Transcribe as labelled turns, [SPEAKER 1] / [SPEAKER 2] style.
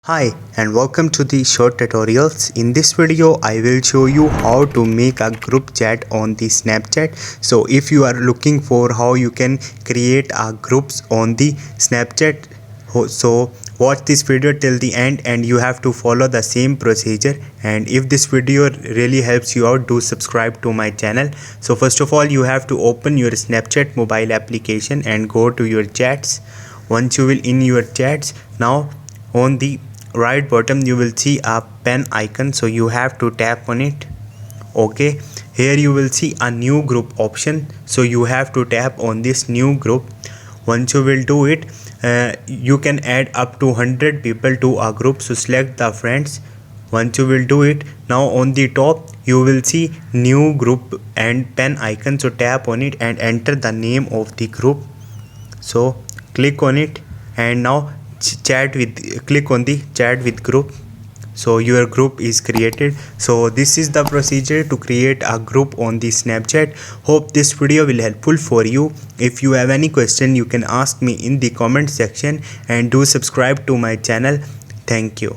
[SPEAKER 1] Hi and welcome to the short tutorials. In this video I will show you how to make a group chat on the Snapchat. So if you are looking for how you can create a groups on the Snapchat, so watch this video till the end and you have to follow the same procedure. And if this video really helps you out, do subscribe to my channel. So first of all, you have to open your Snapchat mobile application and go to your chats. Once you will in your chats, now on the right bottom you will see a pen icon, so you have to tap on it. Okay, here you will see a new group option, so you have to tap on this new group. Once you will do it, you can add up to 100 people to a group, so select the friends. Once you will do it, now on the top you will see new group and pen icon, so tap on it and enter the name of the group. So click on it and now click on the chat with group, so your group is created. So this is the procedure to create a group on the Snapchat. Hope this video will helpful for you. If you have any question, you can ask me in the comment section and do subscribe to my channel. Thank you.